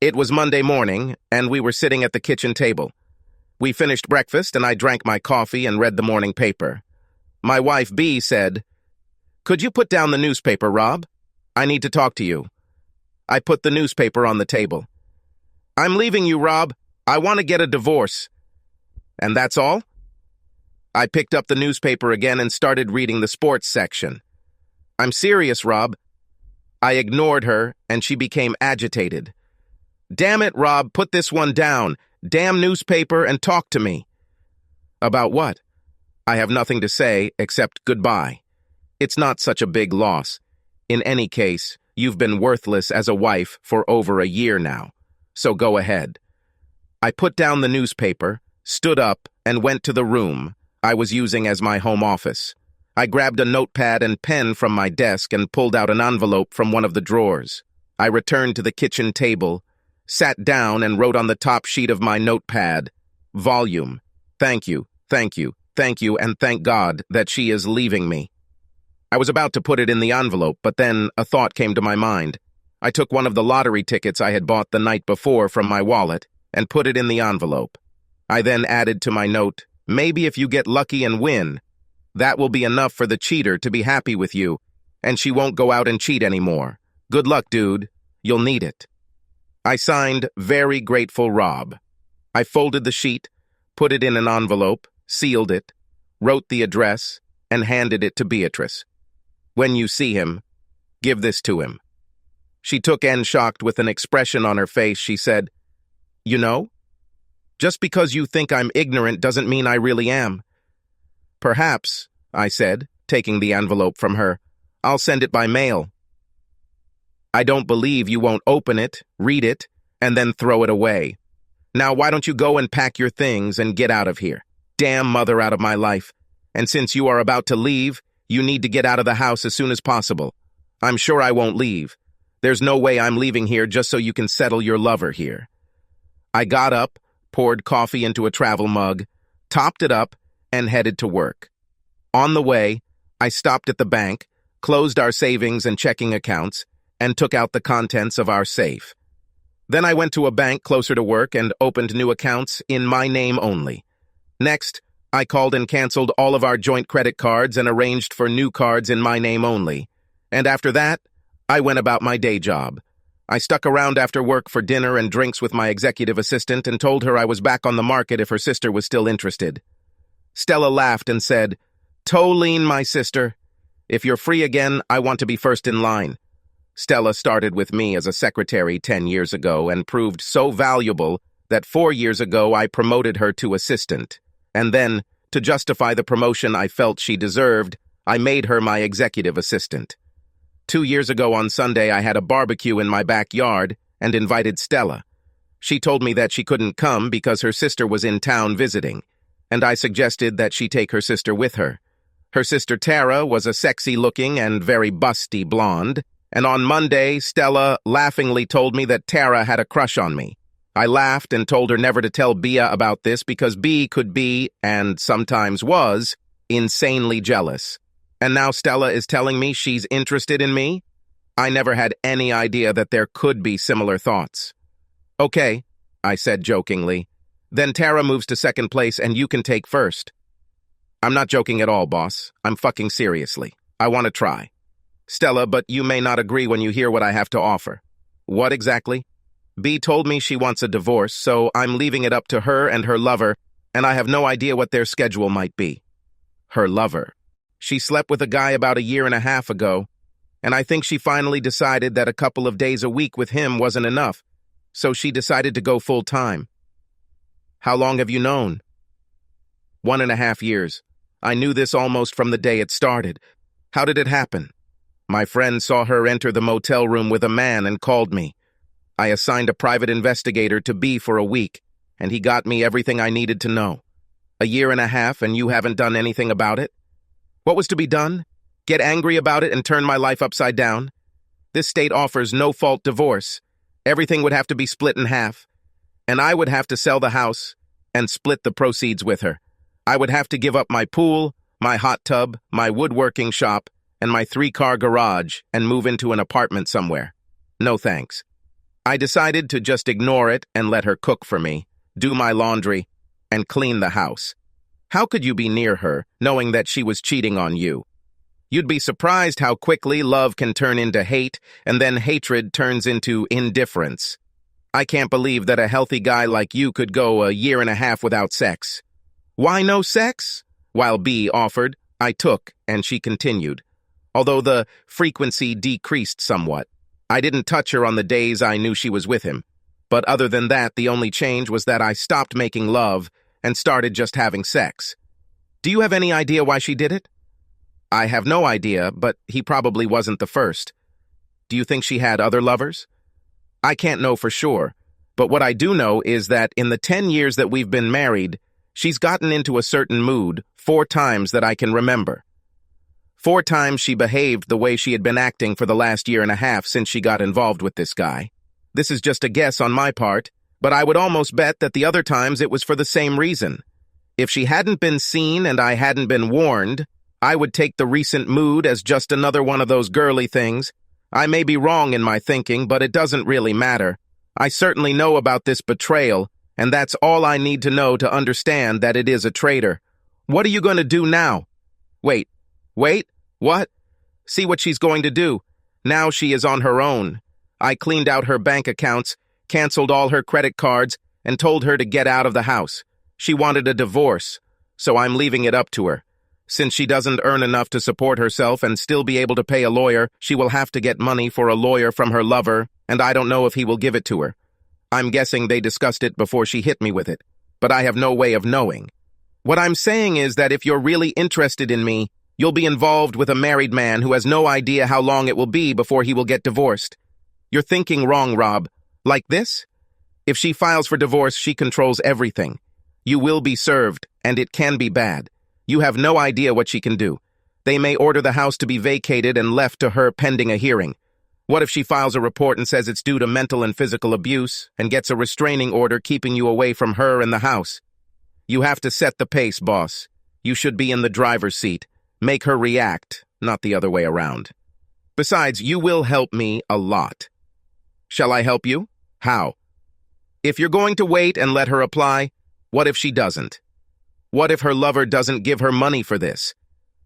It was Monday morning, and we were sitting at the kitchen table. We finished breakfast, and I drank my coffee and read the morning paper. My wife, Bea, said, "Could you put down the newspaper, Rob? I need to talk to you." I put the newspaper on the table. "I'm leaving you, Rob. I want to get a divorce." "And that's all?" I picked up the newspaper again and started reading the sports section. "I'm serious, Rob." I ignored her, and she became agitated. "Damn it, Rob, put this one down. Damn newspaper, and talk to me." "About what?" "I have nothing to say except goodbye. It's not such a big loss. In any case, you've been worthless as a wife for over a year now. So go ahead." I put down the newspaper, stood up, and went to the room I was using as my home office. I grabbed a notepad and pen from my desk and pulled out an envelope from one of the drawers. I returned to the kitchen table, sat down, and wrote on the top sheet of my notepad, "Volume. Thank you, thank you, thank you, and thank God that she is leaving me." I was about to put it in the envelope, but then a thought came to my mind. I took one of the lottery tickets I had bought the night before from my wallet and put it in the envelope. I then added to my note, "Maybe if you get lucky and win, that will be enough for the cheater to be happy with you, and she won't go out and cheat anymore. Good luck, dude. You'll need it." I signed, "Very Grateful Rob." I folded the sheet, put it in an envelope, sealed it, wrote the address, and handed it to Beatrice. "When you see him, give this to him." She took in shocked with an expression on her face. She said, "You know, just because you think I'm ignorant doesn't mean I really am." "Perhaps," I said, taking the envelope from her, "I'll send it by mail." "I don't believe you won't open it, read it, and then throw it away. Now why don't you go and pack your things and get out of here? Damn mother out of my life. And since you are about to leave, you need to get out of the house as soon as possible. I'm sure I won't leave. There's no way I'm leaving here just so you can settle your lover here." I got up, poured coffee into a travel mug, topped it up, and headed to work. On the way, I stopped at the bank, closed our savings and checking accounts, and took out the contents of our safe. Then I went to a bank closer to work and opened new accounts in my name only. Next, I called and canceled all of our joint credit cards and arranged for new cards in my name only. And after that, I went about my day job. I stuck around after work for dinner and drinks with my executive assistant and told her I was back on the market if her sister was still interested. Stella laughed and said, "Tolene, my sister. If you're free again, I want to be first in line." Stella started with me as a secretary 10 years ago and proved so valuable that 4 years ago I promoted her to assistant. And then, to justify the promotion I felt she deserved, I made her my executive assistant. 2 years ago on Sunday, I had a barbecue in my backyard and invited Stella. She told me that she couldn't come because her sister was in town visiting, and I suggested that she take her sister with her. Her sister Tara was a sexy-looking and very busty blonde, and on Monday, Stella laughingly told me that Tara had a crush on me. I laughed and told her never to tell Bea about this because Bea could be, and sometimes was, insanely jealous. And now Stella is telling me she's interested in me? I never had any idea that there could be similar thoughts. "Okay," I said jokingly. "Then Tara moves to second place and you can take first." "I'm not joking at all, boss. I'm fucking seriously. I want to try." "Stella, but you may not agree when you hear what I have to offer." "What exactly?" "Bea told me she wants a divorce, so I'm leaving it up to her and her lover, and I have no idea what their schedule might be." "Her lover?" "She slept with a guy about 1.5 years ago, and I think she finally decided that a couple of days a week with him wasn't enough, so she decided to go full-time." "How long have you known?" 1.5 years. I knew this almost from the day it started. How did it happen? My friend saw her enter the motel room with a man and called me. I assigned a private investigator to Bea for a week, and he got me everything I needed to know. 1.5 years, and you haven't done anything about it? What was to be done? Get angry about it and turn my life upside down? This state offers no-fault divorce. Everything would have to be split in half, and I would have to sell the house and split the proceeds with her. I would have to give up my pool, my hot tub, my woodworking shop, and my 3-car garage and move into an apartment somewhere. No thanks. I decided to just ignore it and let her cook for me, do my laundry, and clean the house. How could you be near her, knowing that she was cheating on you? You'd be surprised how quickly love can turn into hate, and then hatred turns into indifference. I can't believe that a healthy guy like you could go 1.5 years without sex. Why no sex? While B offered, I took, and she continued. Although the frequency decreased somewhat. I didn't touch her on the days I knew she was with him. But other than that, the only change was that I stopped making love and started just having sex. Do you have any idea why she did it? I have no idea, but he probably wasn't the first. Do you think she had other lovers? I can't know for sure, but what I do know is that in the 10 years that we've been married, she's gotten into a certain mood 4 times that I can remember. 4 times she behaved the way she had been acting for the last 1.5 years since she got involved with this guy. This is just a guess on my part, but I would almost bet that the other times it was for the same reason. If she hadn't been seen and I hadn't been warned, I would take the recent mood as just another one of those girly things. I may be wrong in my thinking, but it doesn't really matter. I certainly know about this betrayal, and that's all I need to know to understand that it is a traitor. What are you going to do now? Wait, what? See what she's going to do. Now she is on her own. I cleaned out her bank accounts, canceled all her credit cards, and told her to get out of the house. She wanted a divorce, so I'm leaving it up to her. Since she doesn't earn enough to support herself and still be able to pay a lawyer, she will have to get money for a lawyer from her lover, and I don't know if he will give it to her. I'm guessing they discussed it before she hit me with it, but I have no way of knowing. What I'm saying is that if you're really interested in me, you'll be involved with a married man who has no idea how long it will be before he will get divorced. You're thinking wrong, Rob. Like this? If she files for divorce, she controls everything. You will be served, and it can be bad. You have no idea what she can do. They may order the house to be vacated and left to her pending a hearing. What if she files a report and says it's due to mental and physical abuse and gets a restraining order keeping you away from her and the house? You have to set the pace, boss. You should be in the driver's seat. Make her react, not the other way around. Besides, you will help me a lot. Shall I help you? How? If you're going to wait and let her apply, what if she doesn't? What if her lover doesn't give her money for this?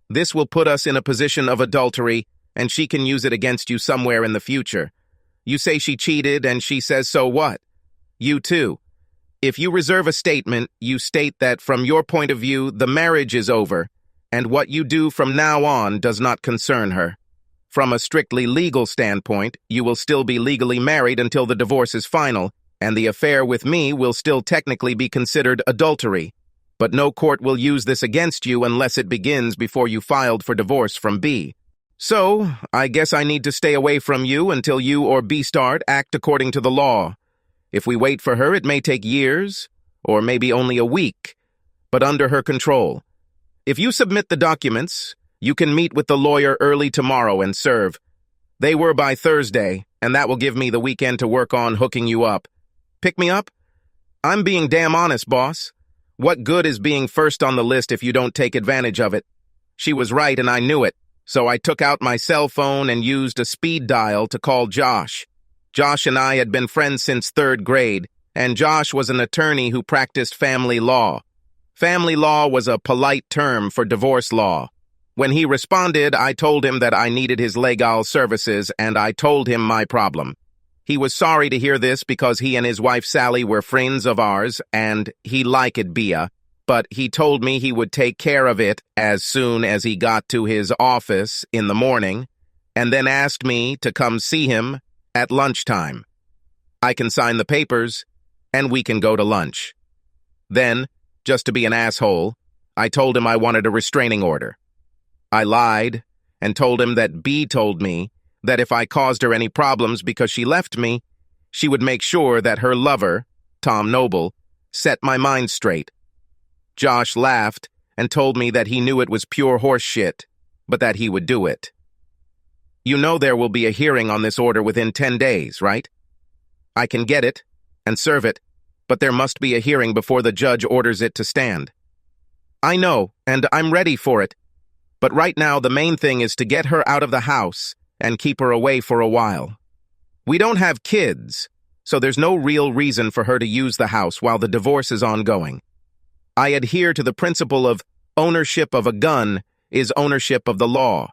This will put us in a position of adultery, and she can use it against you somewhere in the future. You say she cheated, and she says so what? You too. If you reserve a statement, you state that from your point of view, the marriage is over, and what you do from now on does not concern her. From a strictly legal standpoint, you will still be legally married until the divorce is final, and the affair with me will still technically be considered adultery. But no court will use this against you unless it begins before you filed for divorce from B. So, I guess I need to stay away from you until you or B-Start act according to the law. If we wait for her, it may take years, or maybe only a week, but under her control. If you submit the documents, you can meet with the lawyer early tomorrow and serve. They were by Thursday, and that will give me the weekend to work on hooking you up. Pick me up? I'm being damn honest, boss. What good is being first on the list if you don't take advantage of it? She was right and I knew it, so I took out my cell phone and used a speed dial to call Josh. Josh and I had been friends since 3rd grade, and Josh was an attorney who practiced family law. Family law was a polite term for divorce law. When he responded, I told him that I needed his legal services, and I told him my problem. He was sorry to hear this because he and his wife Sally were friends of ours, and he liked Bia, but he told me he would take care of it as soon as he got to his office in the morning, and then asked me to come see him at lunchtime. I can sign the papers, and we can go to lunch. Then, just to be an asshole, I told him I wanted a restraining order. I lied and told him that B told me that if I caused her any problems because she left me, she would make sure that her lover, Tom Noble, set my mind straight. Josh laughed and told me that he knew it was pure horse shit, but that he would do it. You know there will be a hearing on this order within 10 days, right? I can get it and serve it, but there must be a hearing before the judge orders it to stand. I know, and I'm ready for it. But right now the main thing is to get her out of the house and keep her away for a while. We don't have kids, so there's no real reason for her to use the house while the divorce is ongoing. I adhere to the principle of ownership of a gun is ownership of the law.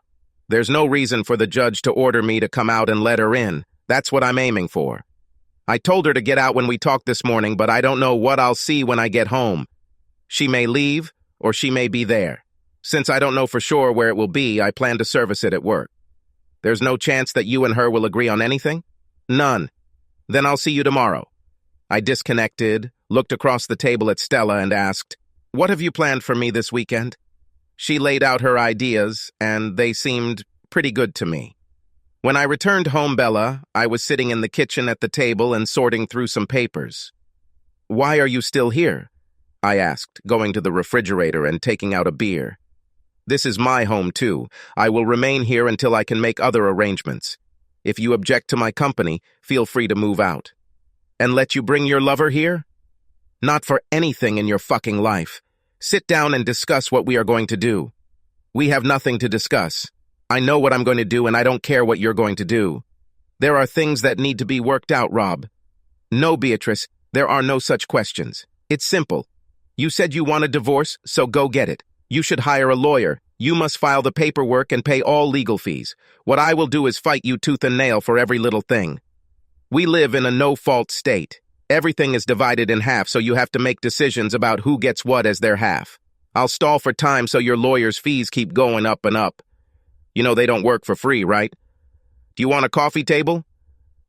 There's no reason for the judge to order me to come out and let her in. That's what I'm aiming for. I told her to get out when we talked this morning, but I don't know what I'll see when I get home. She may leave, or she may be there. Since I don't know for sure where it will be, I plan to service it at work. There's no chance that you and her will agree on anything? None. Then I'll see you tomorrow. I disconnected, looked across the table at Stella and asked, "What have you planned for me this weekend?" She laid out her ideas, and they seemed pretty good to me. When I returned home, Bella, I was sitting in the kitchen at the table and sorting through some papers. "Why are you still here?" I asked, going to the refrigerator and taking out a beer. "This is my home, too. I will remain here until I can make other arrangements. If you object to my company, feel free to move out." "And let you bring your lover here?" "Not for anything in your fucking life. Sit down and discuss what we are going to do." "We have nothing to discuss. I know what I'm going to do, and I don't care what you're going to do. There are things that need to be worked out, Rob." "No, Beatrice, there are no such questions. It's simple. You said you want a divorce, so go get it. You should hire a lawyer. You must file the paperwork and pay all legal fees. What I will do is fight you tooth and nail for every little thing. We live in a no-fault state. Everything is divided in half, so you have to make decisions about who gets what as their half. I'll stall for time so your lawyer's fees keep going up and up. You know they don't work for free, right? Do you want a coffee table?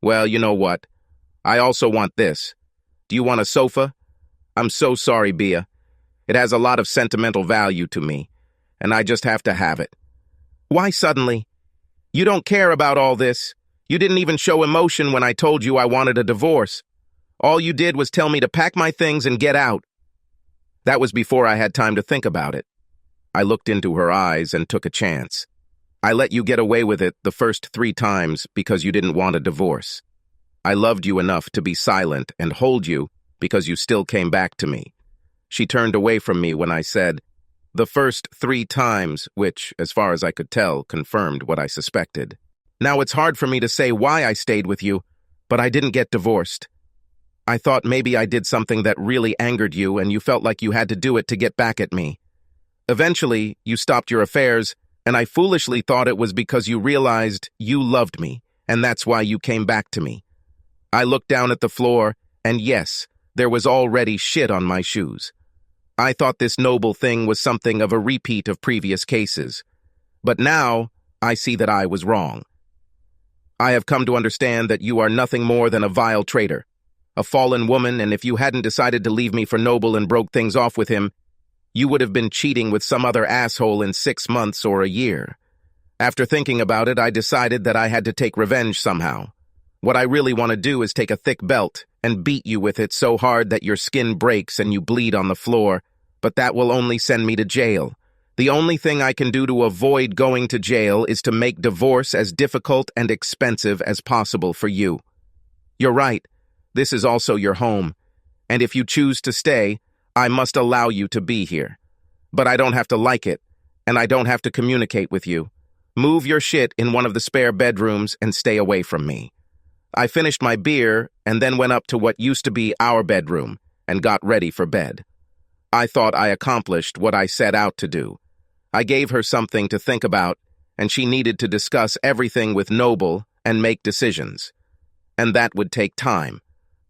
Well, you know what? I also want this. Do you want a sofa? I'm so sorry, Bea. It has a lot of sentimental value to me, and I just have to have it." "Why suddenly? You don't care about all this. You didn't even show emotion when I told you I wanted a divorce. All you did was tell me to pack my things and get out." That was before I had time to think about it. I looked into her eyes and took a chance. "I let you get away with it the first 3 times because you didn't want a divorce. I loved you enough to be silent and hold you because you still came back to me." She turned away from me when I said, "The first 3 times," which, as far as I could tell, confirmed what I suspected. "Now it's hard for me to say why I stayed with you, but I didn't get divorced. I thought maybe I did something that really angered you and you felt like you had to do it to get back at me. Eventually, you stopped your affairs, and I foolishly thought it was because you realized you loved me, and that's why you came back to me. I looked down at the floor, and yes, there was already shit on my shoes. I thought this noble thing was something of a repeat of previous cases. But now, I see that I was wrong. I have come to understand that you are nothing more than a vile traitor, a fallen woman, and if you hadn't decided to leave me for Noble and broke things off with him, you would have been cheating with some other asshole in 6 months or a year. After thinking about it, I decided that I had to take revenge somehow. What I really want to do is take a thick belt and beat you with it so hard that your skin breaks and you bleed on the floor, but that will only send me to jail. The only thing I can do to avoid going to jail is to make divorce as difficult and expensive as possible for you. You're right, this is also your home, and if you choose to stay, I must allow you to be here. But I don't have to like it, and I don't have to communicate with you. Move your shit in one of the spare bedrooms and stay away from me." I finished my beer and then went up to what used to be our bedroom and got ready for bed. I thought I accomplished what I set out to do. I gave her something to think about, and she needed to discuss everything with Noble and make decisions. And that would take time.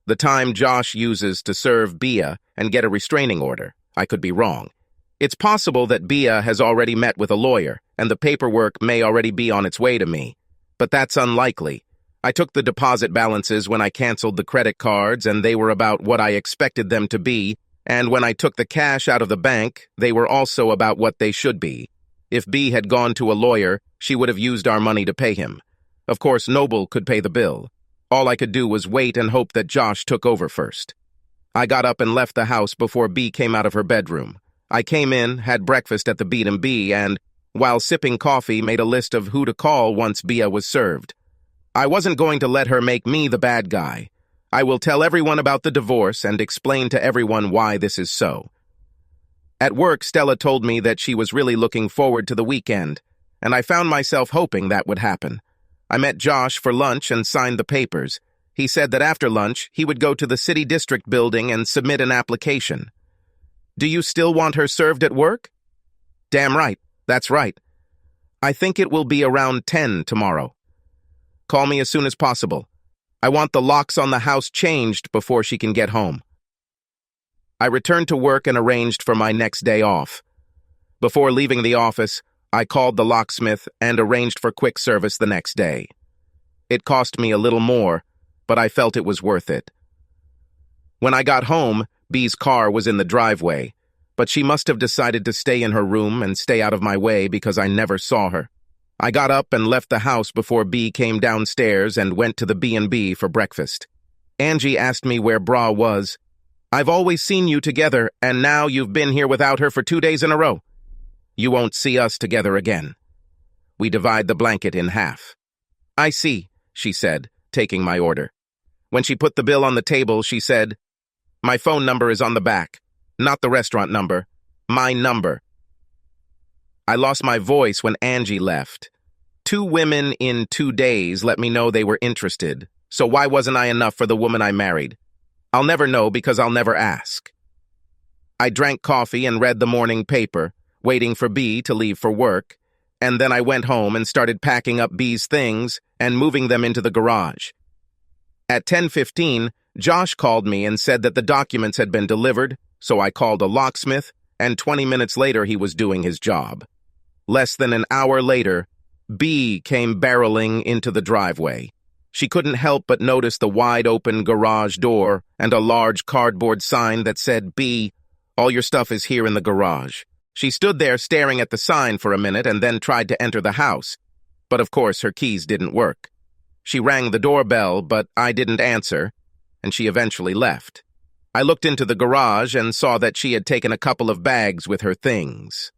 The time Josh uses to serve Bea and get a restraining order. I could be wrong. It's possible that Bea has already met with a lawyer, and the paperwork may already be on its way to me. But that's unlikely. I took the deposit balances when I canceled the credit cards, and they were about what I expected them to be, and when I took the cash out of the bank, they were also about what they should be. If Bea had gone to a lawyer, she would have used our money to pay him. Of course, Noble could pay the bill. All I could do was wait and hope that Josh took over first. I got up and left the house before Bea came out of her bedroom. I came in, had breakfast at the B&B, and, while sipping coffee, made a list of who to call once Bea was served. I wasn't going to let her make me the bad guy. I will tell everyone about the divorce and explain to everyone why this is so. At work, Stella told me that she was really looking forward to the weekend, and I found myself hoping that would happen. I met Josh for lunch and signed the papers. He said that after lunch, he would go to the city district building and submit an application. Do you still want her served at work? Damn right. That's right. I think it will be around 10 tomorrow. Call me as soon as possible. I want the locks on the house changed before she can get home. I returned to work and arranged for my next day off. Before leaving the office, I called the locksmith and arranged for quick service the next day. It cost me a little more, but I felt it was worth it. When I got home, B's car was in the driveway, but she must have decided to stay in her room and stay out of my way because I never saw her. I got up and left the house before B came downstairs and went to the B&B for breakfast. Angie asked me where Bra was. I've always seen you together, and now you've been here without her for 2 days in a row. You won't see us together again. We divide the blanket in half. I see, she said, taking my order. When she put the bill on the table, she said, my phone number is on the back, not the restaurant number, my number. I lost my voice when Angie left. 2 women in 2 days let me know they were interested, so why wasn't I enough for the woman I married? I'll never know because I'll never ask. I drank coffee and read the morning paper, waiting for B to leave for work, and then I went home and started packing up B's things and moving them into the garage. At 10:15, Josh called me and said that the documents had been delivered, so I called a locksmith, and 20 minutes later he was doing his job. Less than an hour later, B came barreling into the driveway. She couldn't help but notice the wide-open garage door and a large cardboard sign that said, B, all your stuff is here in the garage. She stood there staring at the sign for a minute and then tried to enter the house. But of course her keys didn't work. She rang the doorbell, but I didn't answer, and she eventually left. I looked into the garage and saw that she had taken a couple of bags with her things.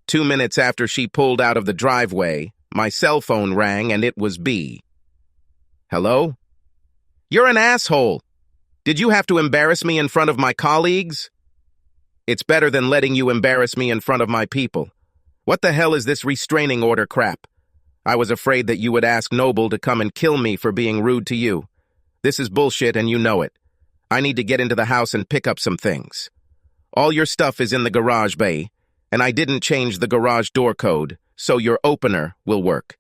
2 minutes after she pulled out of the driveway, my cell phone rang and it was B. Hello? You're an asshole. Did you have to embarrass me in front of my colleagues? It's better than letting you embarrass me in front of my people. What the hell is this restraining order crap? I was afraid that you would ask Noble to come and kill me for being rude to you. This is bullshit and you know it. I need to get into the house and pick up some things. All your stuff is in the garage bay, and I didn't change the garage door code, so your opener will work.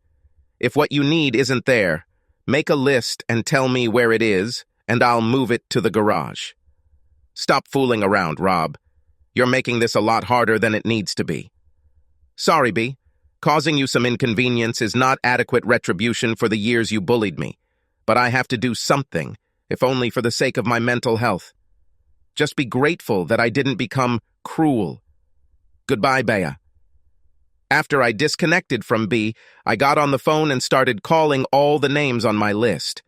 If what you need isn't there, make a list and tell me where it is, and I'll move it to the garage. Stop fooling around, Rob. You're making this a lot harder than it needs to be. Sorry, B. Causing you some inconvenience is not adequate retribution for the years you bullied me, but I have to do something, if only for the sake of my mental health. Just be grateful that I didn't become cruel. Goodbye, Bea. After I disconnected from B, I got on the phone and started calling all the names on my list.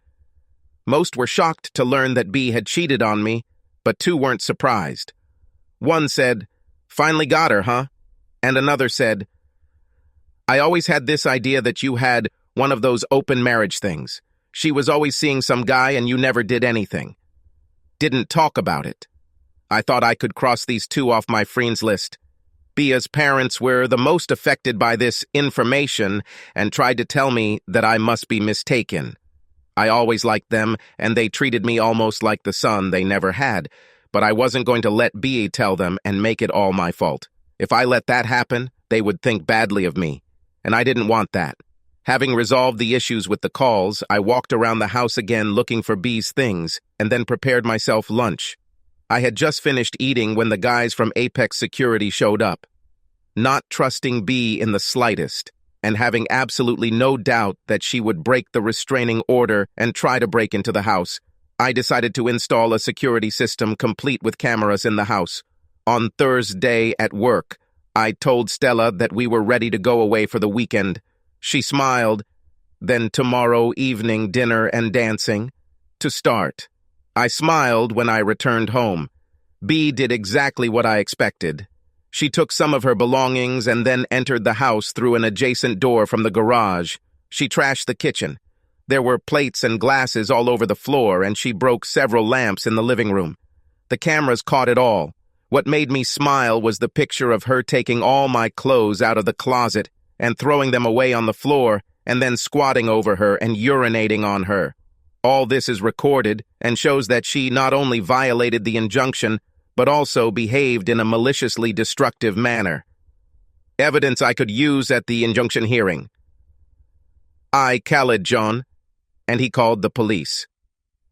Most were shocked to learn that B had cheated on me, but 2 weren't surprised. One said, finally got her, huh? And another said, I always had this idea that you had one of those open marriage things. She was always seeing some guy and you never did anything. Didn't talk about it. I thought I could cross these 2 off my friends list. Bea's parents were the most affected by this information and tried to tell me that I must be mistaken. I always liked them, and they treated me almost like the son they never had, but I wasn't going to let Bea tell them and make it all my fault. If I let that happen, they would think badly of me, and I didn't want that. Having resolved the issues with the calls, I walked around the house again looking for Bea's things, and then prepared myself lunch. I had just finished eating when the guys from Apex Security showed up. Not trusting B in the slightest, and having absolutely no doubt that she would break the restraining order and try to break into the house, I decided to install a security system complete with cameras in the house. On Thursday at work, I told Stella that we were ready to go away for the weekend. She smiled. Then tomorrow evening dinner and dancing to start. I smiled when I returned home. B did exactly what I expected. She took some of her belongings and then entered the house through an adjacent door from the garage. She trashed the kitchen. There were plates and glasses all over the floor, and she broke several lamps in the living room. The cameras caught it all. What made me smile was the picture of her taking all my clothes out of the closet and throwing them away on the floor, and then squatting over her and urinating on her. All this is recorded and shows that she not only violated the injunction, but also behaved in a maliciously destructive manner. Evidence I could use at the injunction hearing. I called John, and he called the police.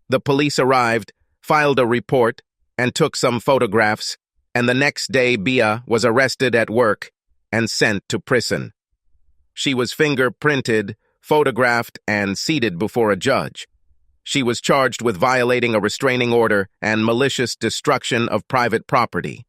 The police arrived, filed a report, and took some photographs, and the next day Bia was arrested at work and sent to prison. She was fingerprinted, photographed, and seated before a judge. She was charged with violating a restraining order and malicious destruction of private property.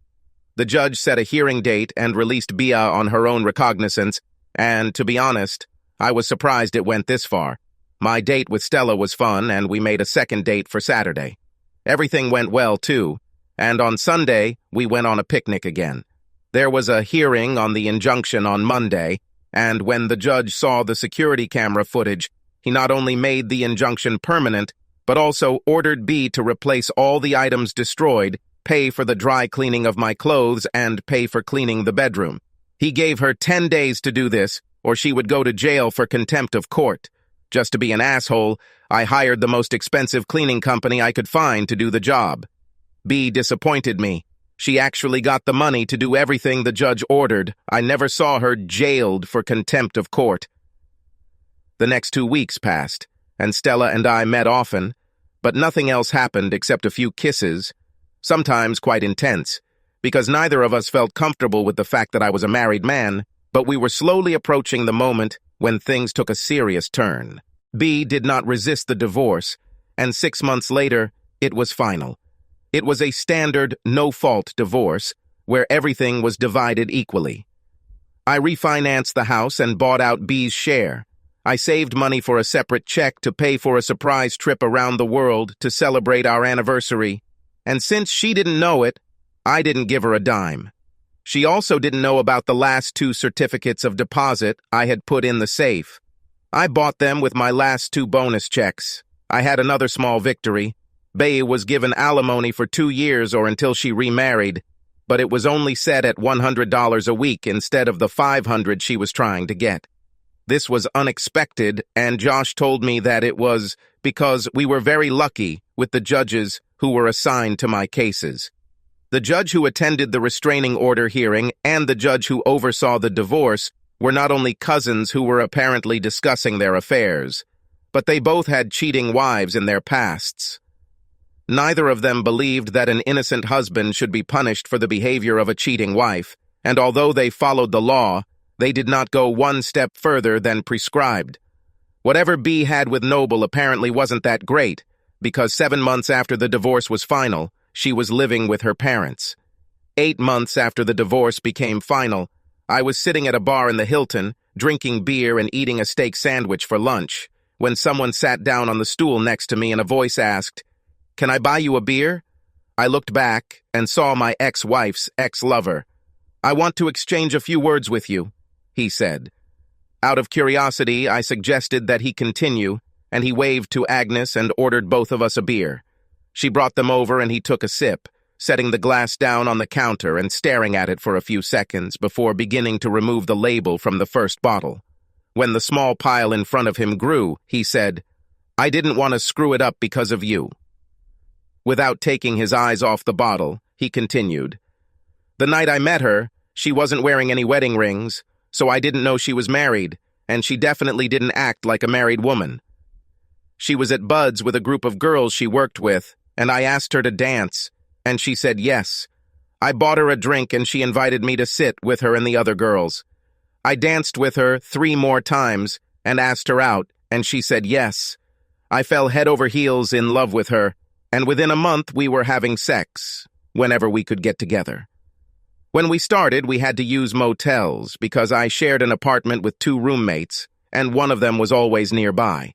The judge set a hearing date and released Bia on her own recognizance, and, to be honest, I was surprised it went this far. My date with Stella was fun, and we made a second date for Saturday. Everything went well, too, and on Sunday, we went on a picnic again. There was a hearing on the injunction on Monday, and when the judge saw the security camera footage, he not only made the injunction permanent, but also ordered B to replace all the items destroyed, pay for the dry cleaning of my clothes, and pay for cleaning the bedroom. He gave her 10 days to do this, or she would go to jail for contempt of court. Just to be an asshole, I hired the most expensive cleaning company I could find to do the job. B disappointed me. She actually got the money to do everything the judge ordered. I never saw her jailed for contempt of court. The next 2 weeks passed, and Stella and I met often, but nothing else happened except a few kisses, sometimes quite intense, because neither of us felt comfortable with the fact that I was a married man, but we were slowly approaching the moment when things took a serious turn. B did not resist the divorce, and 6 months later, it was final. It was a standard, no-fault divorce, where everything was divided equally. I refinanced the house and bought out B's share. I saved money for a separate check to pay for a surprise trip around the world to celebrate our anniversary, and since she didn't know it, I didn't give her a dime. She also didn't know about the last 2 certificates of deposit I had put in the safe. I bought them with my last 2 bonus checks. I had another small victory. Bae was given alimony for 2 years or until she remarried, but it was only set at $100 a week instead of the $500 she was trying to get. This was unexpected, and Josh told me that it was because we were very lucky with the judges who were assigned to my cases. The judge who attended the restraining order hearing and the judge who oversaw the divorce were not only cousins who were apparently discussing their affairs, but they both had cheating wives in their pasts. Neither of them believed that an innocent husband should be punished for the behavior of a cheating wife, and although they followed the law, they did not go one step further than prescribed. Whatever B had with Noble apparently wasn't that great, because 7 months after the divorce was final, she was living with her parents. 8 months after the divorce became final, I was sitting at a bar in the Hilton, drinking beer and eating a steak sandwich for lunch, when someone sat down on the stool next to me and a voice asked, "Can I buy you a beer?" I looked back and saw my ex-wife's ex-lover. "I want to exchange a few words with you," he said. Out of curiosity, I suggested that he continue, and he waved to Agnes and ordered both of us a beer. She brought them over and he took a sip, setting the glass down on the counter and staring at it for a few seconds before beginning to remove the label from the first bottle. When the small pile in front of him grew, he said, "I didn't want to screw it up because of you." Without taking his eyes off the bottle, he continued, "The night I met her, she wasn't wearing any wedding rings, so I didn't know she was married, and she definitely didn't act like a married woman. She was at Bud's with a group of girls she worked with, and I asked her to dance, and she said yes. I bought her a drink and she invited me to sit with her and the other girls. I danced with her 3 more times and asked her out, and she said yes. I fell head over heels in love with her, and within a month we were having sex, whenever we could get together. When we started, we had to use motels because I shared an apartment with 2 roommates, and one of them was always nearby.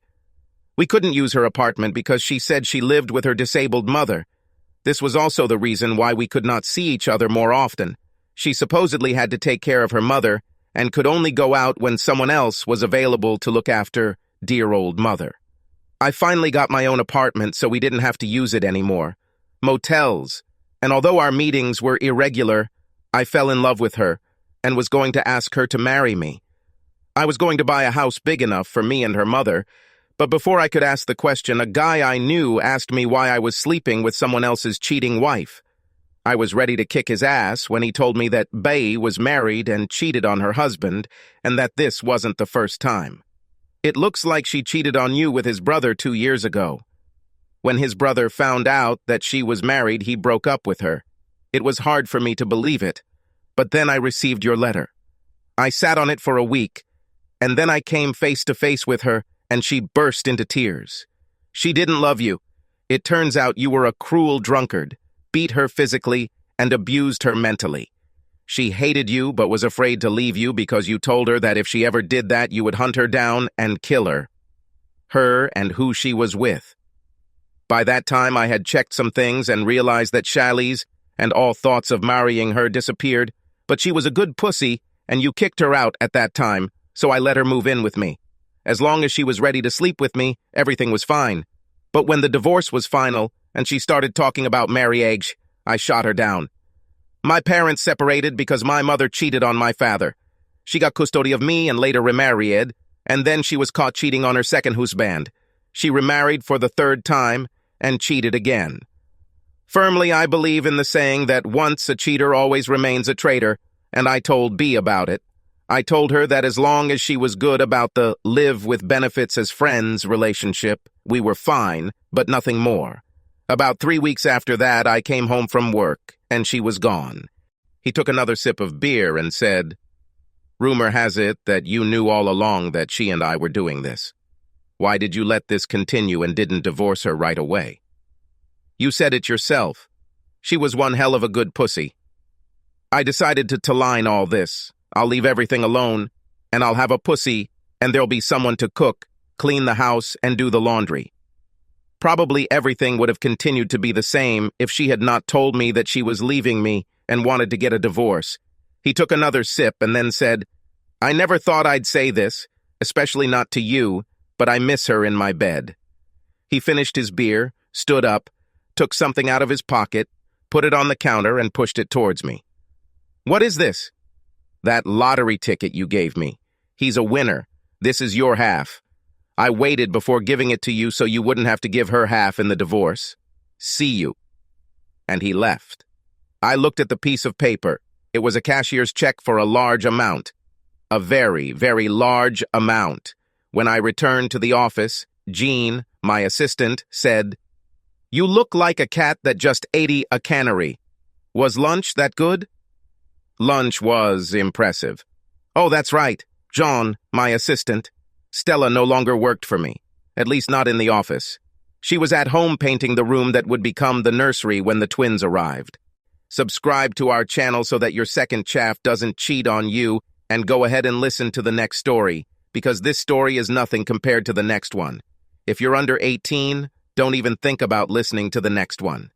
We couldn't use her apartment because she said she lived with her disabled mother. This was also the reason why we could not see each other more often. She supposedly had to take care of her mother and could only go out when someone else was available to look after dear old mother. I finally got my own apartment so we didn't have to use it anymore. Motels. And although our meetings were irregular, I fell in love with her and was going to ask her to marry me. I was going to buy a house big enough for me and her mother, But before I could ask the question, a guy I knew asked me why I was sleeping with someone else's cheating wife. I was ready to kick his ass when he told me that Bae was married and cheated on her husband, and that this wasn't the first time. It looks like she cheated on you with his brother 2 years ago. When his brother found out that she was married, he broke up with her. It was hard for me to believe it, but then I received your letter. I sat on it for a week, and then I came face to face with her, and she burst into tears. She didn't love you. It turns out you were a cruel drunkard, beat her physically, and abused her mentally. She hated you but was afraid to leave you because you told her that if she ever did that, you would hunt her down and kill her. Her and who she was with. By that time, I had checked some things and realized that Shali's and all thoughts of marrying her disappeared, but she was a good pussy, and you kicked her out at that time, so I let her move in with me. As long as she was ready to sleep with me, everything was fine. But when the divorce was final, and she started talking about marriage, I shot her down. My parents separated because my mother cheated on my father. She got custody of me and later remarried, and then she was caught cheating on her second husband. She remarried for the third time and cheated again. Firmly, I believe in the saying that once a cheater always remains a traitor, and I told B about it. I told her that as long as she was good about the live with benefits as friends relationship, we were fine, but nothing more. About 3 weeks after that, I came home from work, and she was gone. He took another sip of beer and said, "Rumor has it that you knew all along that she and I were doing this. Why did you let this continue and didn't divorce her right away? You said it yourself. She was one hell of a good pussy. I decided to line all this. I'll leave everything alone, and I'll have a pussy, and there'll be someone to cook, clean the house, and do the laundry. Probably everything would have continued to be the same if she had not told me that she was leaving me and wanted to get a divorce." He took another sip and then said, "I never thought I'd say this, especially not to you, but I miss her in my bed." He finished his beer, stood up, took something out of his pocket, put it on the counter, and pushed it towards me. "What is this?" "That lottery ticket you gave me. He's a winner. This is your half. I waited before giving it to you so you wouldn't have to give her half in the divorce. See you." And he left. I looked at the piece of paper. It was a cashier's check for a large amount. A very, very large amount. When I returned to the office, Jean, my assistant, said, "You look like a cat that just ate a canary. Was lunch that good?" Lunch was impressive. "Oh, that's right. John, my assistant. Stella no longer worked for me, at least not in the office. She was at home painting the room that would become the nursery when the twins arrived. Subscribe to our channel so that your second chaff doesn't cheat on you, and go ahead and listen to the next story, because this story is nothing compared to the next one. If you're under 18, don't even think about listening to the next one.